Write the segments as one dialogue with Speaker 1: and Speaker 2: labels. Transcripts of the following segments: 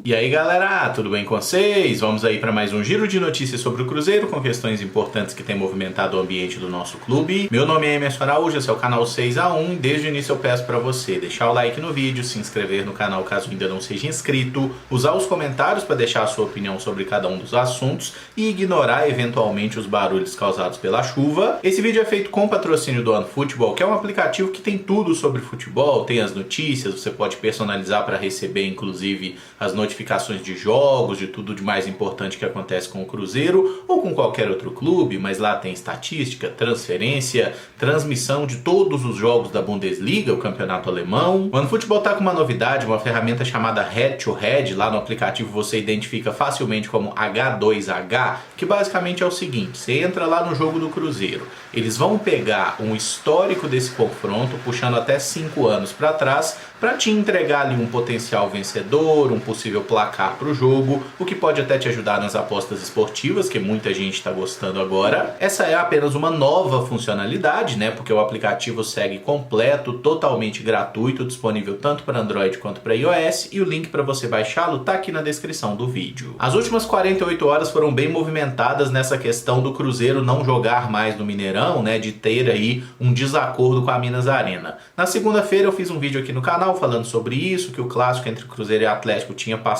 Speaker 1: E aí galera, tudo bem com vocês? Vamos aí para mais um giro de notícias sobre o Cruzeiro com questões importantes que têm movimentado o ambiente do nosso clube. Meu nome é Emerson Araújo, esse é o canal 6x1 e desde o início eu peço para você deixar o like no vídeo, se inscrever no canal caso ainda não seja inscrito, usar os comentários para deixar a sua opinião sobre cada um dos assuntos e ignorar eventualmente os barulhos causados pela chuva. Esse vídeo é feito com patrocínio do OneFootball, que é um aplicativo que tem tudo sobre futebol, tem as notícias, você pode personalizar para receber inclusive as notificações de jogos, de tudo de mais importante que acontece com o Cruzeiro ou com qualquer outro clube, mas lá tem estatística, transferência, transmissão de todos os jogos da Bundesliga, o campeonato alemão. O OneFootball está com uma novidade, uma ferramenta chamada Head to Head. Lá no aplicativo você identifica facilmente como H2H, que basicamente é o seguinte: você entra lá no jogo do Cruzeiro, eles vão pegar um histórico desse confronto, puxando até 5 anos para trás, para te entregar ali um potencial vencedor, um possível placar para o jogo, o que pode até te ajudar nas apostas esportivas, que muita gente está gostando agora. Essa é apenas uma nova funcionalidade, né? Porque o aplicativo segue completo, totalmente gratuito, disponível tanto para Android quanto para iOS, e o link para você baixá-lo está aqui na descrição do vídeo. As últimas 48 horas foram bem movimentadas nessa questão do Cruzeiro não jogar mais no Mineirão, né? De ter aí um desacordo com a Minas Arena. Na segunda-feira eu fiz um vídeo aqui no canal falando sobre isso, que o clássico entre Cruzeiro e Atlético tinha passado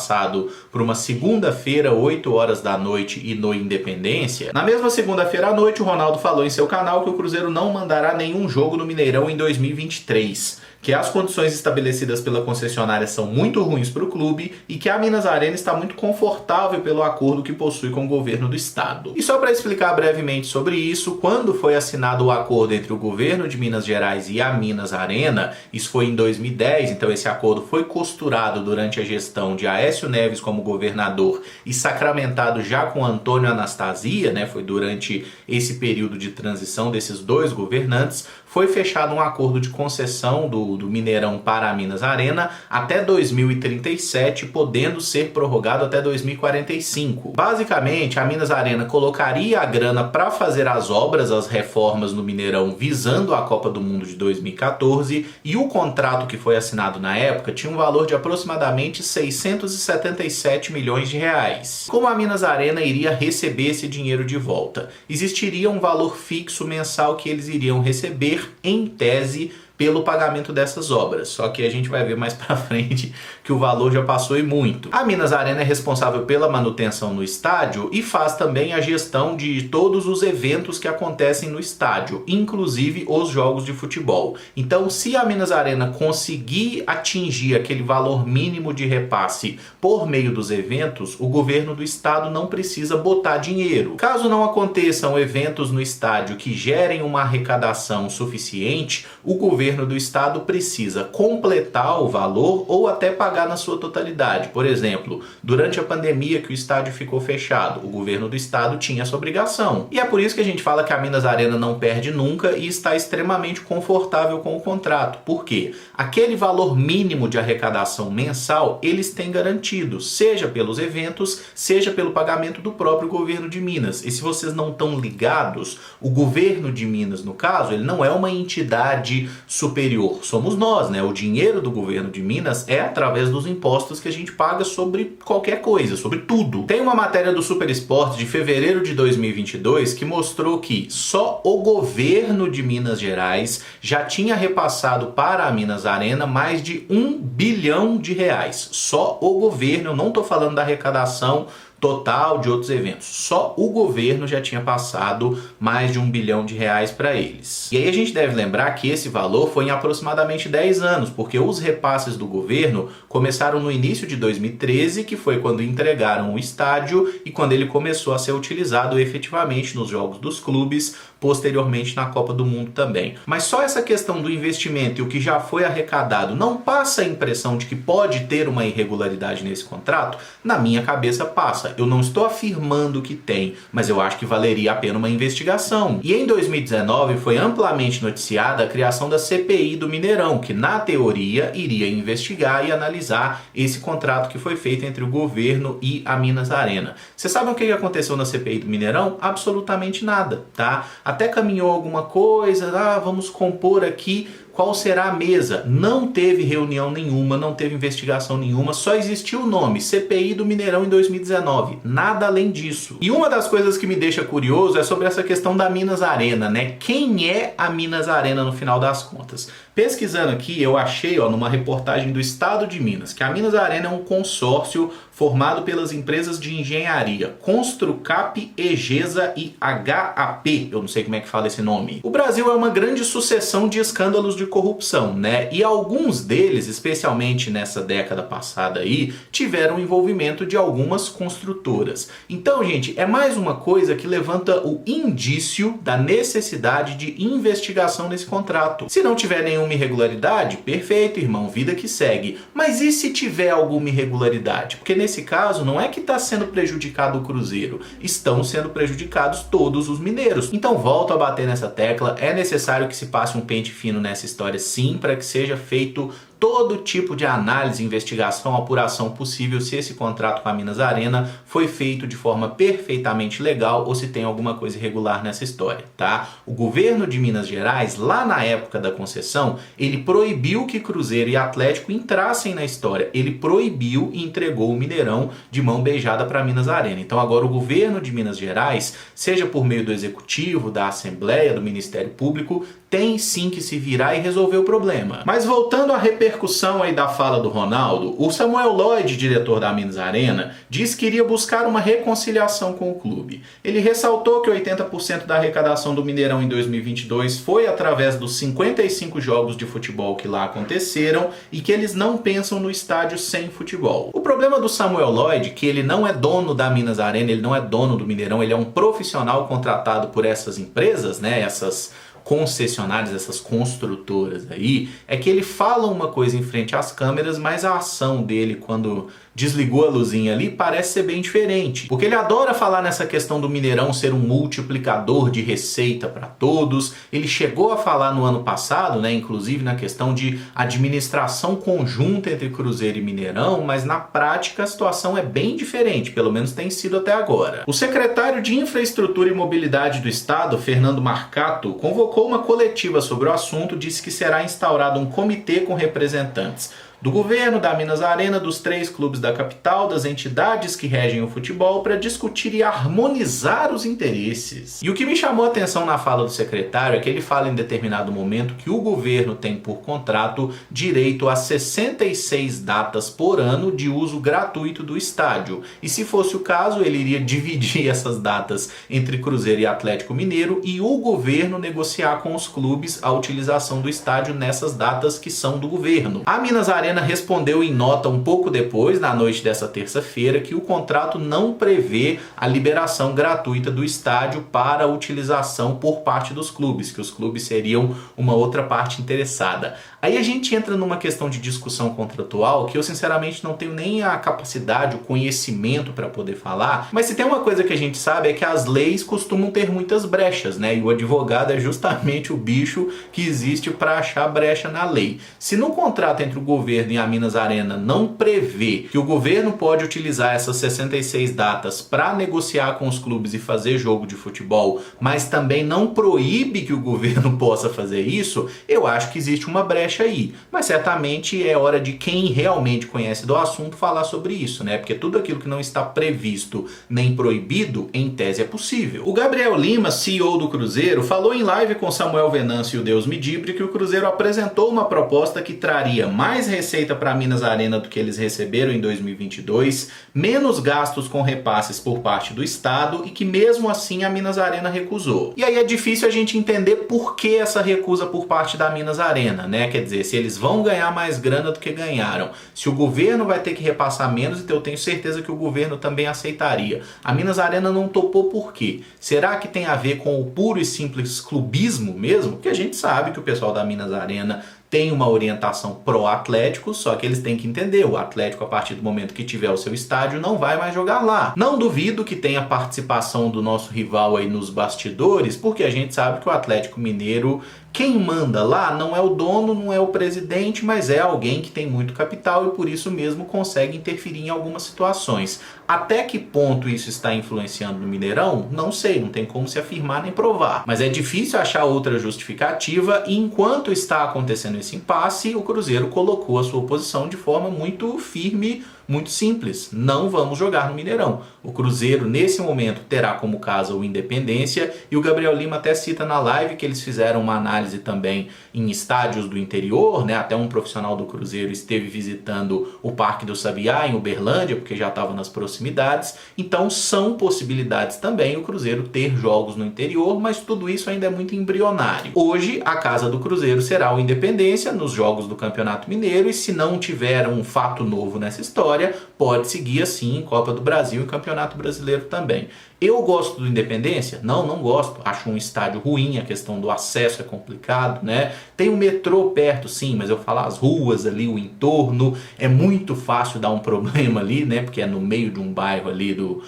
Speaker 1: por uma segunda-feira, 8 horas da noite e no Independência. Na mesma segunda-feira à noite, o Ronaldo falou em seu canal que o Cruzeiro não mandará nenhum jogo no Mineirão em 2023. Que as condições estabelecidas pela concessionária são muito ruins para o clube e que a Minas Arena está muito confortável pelo acordo que possui com o governo do estado. E só para explicar brevemente sobre isso, quando foi assinado o acordo entre o governo de Minas Gerais e a Minas Arena, isso foi em 2010, então esse acordo foi costurado durante a gestão de Aécio Neves como governador e sacramentado já com Antônio Anastasia, né? Foi durante esse período de transição desses dois governantes, foi fechado um acordo de concessão do Mineirão para a Minas Arena até 2037, podendo ser prorrogado até 2045. Basicamente, a Minas Arena colocaria a grana para fazer as obras, as reformas no Mineirão visando a Copa do Mundo de 2014, e o contrato que foi assinado na época tinha um valor de aproximadamente 677 milhões de reais. Como a Minas Arena iria receber esse dinheiro de volta? Existiria um valor fixo mensal que eles iriam receber, em tese, pelo pagamento dessas obras. Só que a gente vai ver mais pra frente que o valor já passou e muito. A Minas Arena é responsável pela manutenção no estádio e faz também a gestão de todos os eventos que acontecem no estádio, inclusive os jogos de futebol. Então, se a Minas Arena conseguir atingir aquele valor mínimo de repasse por meio dos eventos, o governo do estado não precisa botar dinheiro. Caso não aconteçam eventos no estádio que gerem uma arrecadação suficiente, o governo do estado precisa completar o valor ou até pagar na sua totalidade. Por exemplo, durante a pandemia que o estádio ficou fechado, o governo do estado tinha essa obrigação. E é por isso que a gente fala que a Minas Arena não perde nunca e está extremamente confortável com o contrato. Por quê? Aquele valor mínimo de arrecadação mensal eles têm garantido, seja pelos eventos, seja pelo pagamento do próprio governo de Minas. E se vocês não estão ligados, o governo de Minas, no caso, ele não é uma entidade superior, somos nós, né? O dinheiro do governo de Minas é através dos impostos que a gente paga sobre qualquer coisa, sobre tudo. Tem uma matéria do Super Esporte de fevereiro de 2022 que mostrou que só o governo de Minas Gerais já tinha repassado para a Minas Arena mais de 1 bilhão de reais. Só o governo, eu não estou falando da arrecadação total de outros eventos. Só o governo já tinha passado mais de 1 bilhão de reais para eles. E aí a gente deve lembrar que esse valor foi em aproximadamente 10 anos, porque os repasses do governo começaram no início de 2013, que foi quando entregaram o estádio e quando ele começou a ser utilizado efetivamente nos jogos dos clubes, posteriormente na Copa do Mundo também. Mas só essa questão do investimento e o que já foi arrecadado não passa a impressão de que pode ter uma irregularidade nesse contrato? Na minha cabeça passa. Eu não estou afirmando que tem, mas eu acho que valeria a pena uma investigação. E em 2019 foi amplamente noticiada a criação da CPI do Mineirão, que na teoria iria investigar e analisar esse contrato que foi feito entre o governo e a Minas Arena. Vocês sabem o que aconteceu na CPI do Mineirão? Absolutamente nada, tá? Até caminhou alguma coisa, vamos compor aqui Qual será a mesa? Não teve reunião nenhuma, não teve investigação nenhuma, só existiu o nome, CPI do Mineirão em 2019, nada além disso. E uma das coisas que me deixa curioso é sobre essa questão da Minas Arena, né? Quem é a Minas Arena no final das contas? Pesquisando aqui, eu achei, numa reportagem do Estado de Minas, que a Minas Arena é um consórcio formado pelas empresas de engenharia Construcap, Egesa e HAP. Eu não sei como é que fala esse nome. O Brasil é uma grande sucessão de escândalos de corrupção, né? E alguns deles, especialmente nessa década passada aí, tiveram envolvimento de algumas construtoras. Então, gente, é mais uma coisa que levanta o indício da necessidade de investigação nesse contrato. Se não tiver nenhuma irregularidade, perfeito, irmão, vida que segue. Mas e se tiver alguma irregularidade? Porque nesse caso não é que está sendo prejudicado o Cruzeiro, estão sendo prejudicados todos os mineiros. Então volto a bater nessa tecla, é necessário que se passe um pente fino nessa história sim, para que seja feito todo tipo de análise, investigação, apuração possível se esse contrato com a Minas Arena foi feito de forma perfeitamente legal ou se tem alguma coisa irregular nessa história, tá? O governo de Minas Gerais, lá na época da concessão, ele proibiu que Cruzeiro e Atlético entrassem na história. Ele proibiu e entregou o Mineirão de mão beijada para a Minas Arena. Então agora o governo de Minas Gerais, seja por meio do Executivo, da Assembleia, do Ministério Público, tem sim que se virar e resolver o problema. Mas voltando à repercussão aí da fala do Ronaldo, o Samuel Lloyd, diretor da Minas Arena, disse que iria buscar uma reconciliação com o clube. Ele ressaltou que 80% da arrecadação do Mineirão em 2022 foi através dos 55 jogos de futebol que lá aconteceram e que eles não pensam no estádio sem futebol. O problema do Samuel Lloyd é que ele não é dono da Minas Arena, ele não é dono do Mineirão, ele é um profissional contratado por essas empresas, né, essas concessionárias, essas construtoras aí, é que ele fala uma coisa em frente às câmeras, mas a ação dele quando desligou a luzinha ali parece ser bem diferente. Porque ele adora falar nessa questão do Mineirão ser um multiplicador de receita para todos. Ele chegou a falar no ano passado, né, inclusive na questão de administração conjunta entre Cruzeiro e Mineirão, mas na prática a situação é bem diferente, pelo menos tem sido até agora. O secretário de Infraestrutura e Mobilidade do Estado, Fernando Marcato, convocou uma coletiva sobre o assunto, disse que será instaurado um comitê com representantes do governo, da Minas Arena, dos 3 clubes da capital, das entidades que regem o futebol para discutir e harmonizar os interesses. E o que me chamou a atenção na fala do secretário é que ele fala em determinado momento que o governo tem por contrato direito a 66 datas por ano de uso gratuito do estádio. E se fosse o caso, ele iria dividir essas datas entre Cruzeiro e Atlético Mineiro e o governo negociar com os clubes a utilização do estádio nessas datas que são do governo. A Minas Arena respondeu em nota um pouco depois, na noite dessa terça-feira, que o contrato não prevê a liberação gratuita do estádio para a utilização por parte dos clubes, que os clubes seriam uma outra parte interessada. Aí a gente entra numa questão de discussão contratual que eu sinceramente não tenho nem a capacidade, o conhecimento para poder falar, mas se tem uma coisa que a gente sabe é que as leis costumam ter muitas brechas, né? E o advogado é justamente o bicho que existe para achar brecha na lei. Se no contrato entre o governo e a Minas Arena não prevê que o governo pode utilizar essas 66 datas para negociar com os clubes e fazer jogo de futebol, mas também não proíbe que o governo possa fazer isso, eu acho que existe uma brecha aí. Mas certamente é hora de quem realmente conhece do assunto falar sobre isso, né? Porque tudo aquilo que não está previsto nem proibido, em tese é possível. O Gabriel Lima, CEO do Cruzeiro, falou em live com Samuel Venâncio e o Deus Medibre que o Cruzeiro apresentou uma proposta que traria mais receita para a Minas Arena do que eles receberam em 2022, menos gastos com repasses por parte do Estado e que mesmo assim a Minas Arena recusou. E aí é difícil a gente entender por que essa recusa por parte da Minas Arena, né? Quer dizer, se eles vão ganhar mais grana do que ganharam, se o governo vai ter que repassar menos, então eu tenho certeza que o governo também aceitaria. A Minas Arena não topou por quê? Será que tem a ver com o puro e simples clubismo mesmo? Porque a gente sabe que o pessoal da Minas Arena tem uma orientação pró-Atlético, só que eles têm que entender, o Atlético a partir do momento que tiver o seu estádio não vai mais jogar lá. Não duvido que tenha participação do nosso rival aí nos bastidores, porque a gente sabe que o Atlético Mineiro Quem manda lá não é o dono, não é o presidente, mas é alguém que tem muito capital e por isso mesmo consegue interferir em algumas situações. Até que ponto isso está influenciando no Mineirão? Não sei, não tem como se afirmar nem provar. Mas é difícil achar outra justificativa e enquanto está acontecendo esse impasse, o Cruzeiro colocou a sua posição de forma muito firme, muito simples. Não vamos jogar no Mineirão. O Cruzeiro, nesse momento, terá como casa o Independência e o Gabriel Lima até cita na live que eles fizeram uma análise também em estádios do interior, né? Até um profissional do Cruzeiro esteve visitando o Parque do Sabiá, em Uberlândia, porque já estava nas proximidades. Então são possibilidades também o Cruzeiro ter jogos no interior, mas tudo isso ainda é muito embrionário. Hoje, a casa do Cruzeiro será o Independência nos jogos do Campeonato Mineiro e se não tiver um fato novo nessa história, pode seguir assim em Copa do Brasil e Campeonato Brasileiro também. Eu gosto do Independência? Não, não gosto. Acho um estádio ruim, a questão do acesso é complicado, né? Tem um metrô perto, sim, mas eu falo as ruas ali, o entorno, é muito fácil dar um problema ali, né? Porque é no meio de um bairro ali do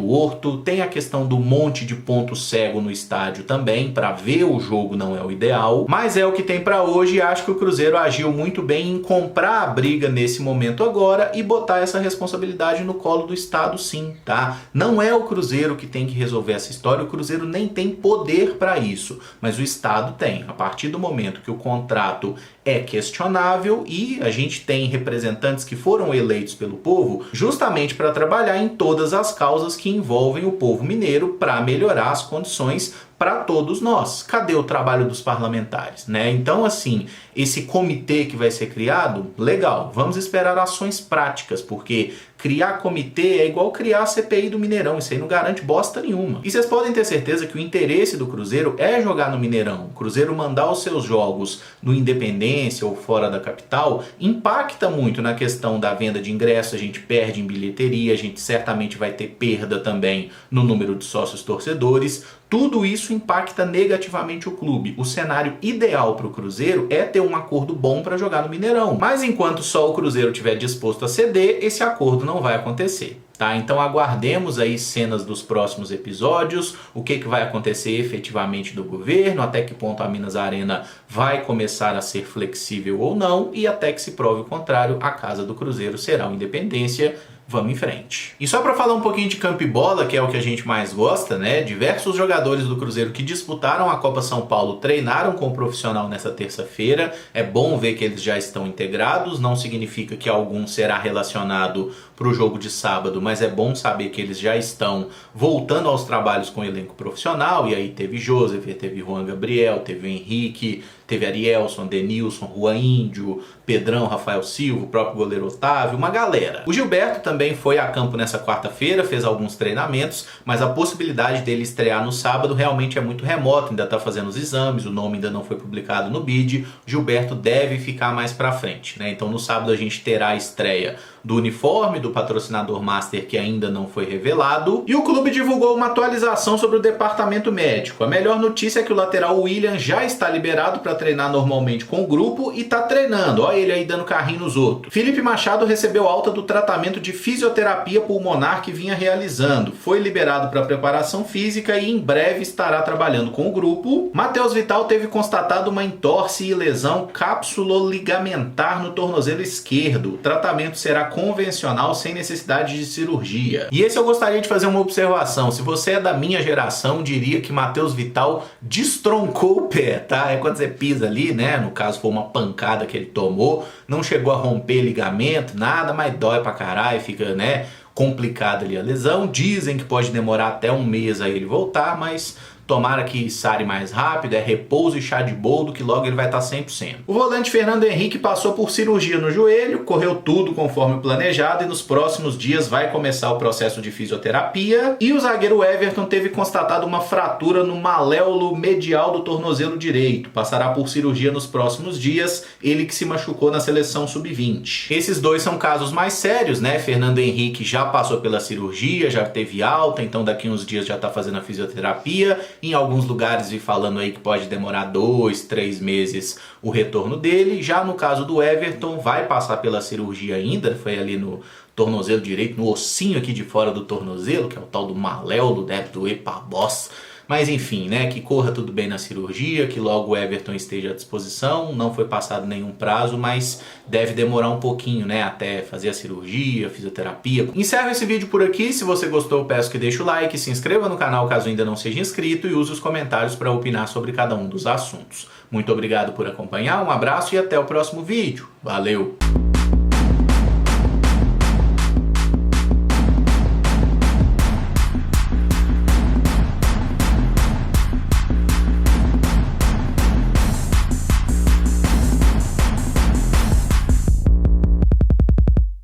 Speaker 1: Horto. Tem a questão do monte de ponto cego no estádio também, para ver o jogo não é o ideal, mas é o que tem para hoje e acho que o Cruzeiro agiu muito bem em comprar a briga nesse momento agora e botar essa responsabilidade no colo do Estado sim, tá? Não é o Cruzeiro que tem que resolver essa história, o Cruzeiro nem tem poder para isso, mas o Estado tem. A partir do momento que o contrato é questionável e a gente tem representantes que foram eleitos pelo povo justamente para trabalhar em todas as causas que envolvem o povo mineiro para melhorar as condições para todos nós. Cadê o trabalho dos parlamentares, né? Então, assim, esse comitê que vai ser criado, legal, vamos esperar ações práticas, porque criar comitê é igual criar a CPI do Mineirão, isso aí não garante bosta nenhuma. E vocês podem ter certeza que o interesse do Cruzeiro é jogar no Mineirão. O Cruzeiro mandar os seus jogos no Independência ou fora da capital impacta muito na questão da venda de ingressos, a gente perde em bilheteria, a gente certamente vai ter perda também no número de sócios torcedores. Tudo isso impacta negativamente o clube. O cenário ideal para o Cruzeiro é ter um acordo bom para jogar no Mineirão. Mas enquanto só o Cruzeiro estiver disposto a ceder, esse acordo não vai acontecer. Tá? Então aguardemos aí cenas dos próximos episódios, o que vai acontecer efetivamente do governo, até que ponto a Minas Arena vai começar a ser flexível ou não, e até que se prove o contrário, a casa do Cruzeiro será o Independência. Vamos em frente. E só para falar um pouquinho de campo e bola, que é o que a gente mais gosta, né? Diversos jogadores do Cruzeiro que disputaram a Copa São Paulo treinaram com o profissional nessa terça-feira. É bom ver que eles já estão integrados, não significa que algum será relacionado para o jogo de sábado, mas é bom saber que eles já estão voltando aos trabalhos com o elenco profissional. E aí teve Joseph, teve Juan Gabriel, teve o Henrique, teve Arielson, Denilson, Juan Índio, Pedrão, Rafael Silva, o próprio goleiro Otávio, uma galera. O Gilberto também foi a campo nessa quarta-feira, fez alguns treinamentos, mas a possibilidade dele estrear no sábado realmente é muito remota, ainda está fazendo os exames, o nome ainda não foi publicado no bid. Gilberto deve ficar mais para frente, né? Então no sábado a gente terá a estreia do uniforme do patrocinador master que ainda não foi revelado, e o clube divulgou uma atualização sobre o departamento médico. A melhor notícia é que o lateral William já está liberado para treinar normalmente com o grupo e está treinando. Olha ele aí dando carrinho nos outros. Felipe Machado recebeu alta do tratamento de fisioterapia pulmonar que vinha realizando. Foi liberado para preparação física e em breve estará trabalhando com o grupo. Matheus Vital teve constatado uma entorse e lesão capsuloligar no tornozelo esquerdo. O tratamento será convencional sem necessidade de cirurgia. E esse eu gostaria de fazer uma observação. Se você é da minha geração, diria que Matheus Vital destroncou o pé, tá? É quando você pisa ali, né? No caso foi uma pancada que ele tomou, não chegou a romper ligamento, nada, mas dói pra caralho, fica, né, complicada ali a lesão. Dizem que pode demorar até um mês a ele voltar, mas tomara que sare mais rápido, é repouso e chá de boldo que logo ele vai estar 100%. O volante Fernando Henrique passou por cirurgia no joelho, correu tudo conforme planejado e nos próximos dias vai começar o processo de fisioterapia. E o zagueiro Everton teve constatado uma fratura no maléolo medial do tornozelo direito. Passará por cirurgia nos próximos dias, ele que se machucou na seleção sub-20. Esses dois são casos mais sérios, né? Fernando Henrique já passou pela cirurgia, já teve alta, então daqui uns dias já está fazendo a fisioterapia. Em alguns lugares vi falando aí que pode demorar 2, 3 meses o retorno dele. Já no caso do Everton, vai passar pela cirurgia ainda, foi ali no tornozelo direito, no ossinho aqui de fora do tornozelo, que é o tal do maléolo, deve doer pra bosta. Mas enfim, né, que corra tudo bem na cirurgia, que logo o Everton esteja à disposição. Não foi passado nenhum prazo, mas deve demorar um pouquinho, né, até fazer a cirurgia, fisioterapia. Encerro esse vídeo por aqui. Se você gostou, eu peço que deixe o like, se inscreva no canal caso ainda não seja inscrito e use os comentários para opinar sobre cada um dos assuntos. Muito obrigado por acompanhar, um abraço e até o próximo vídeo. Valeu!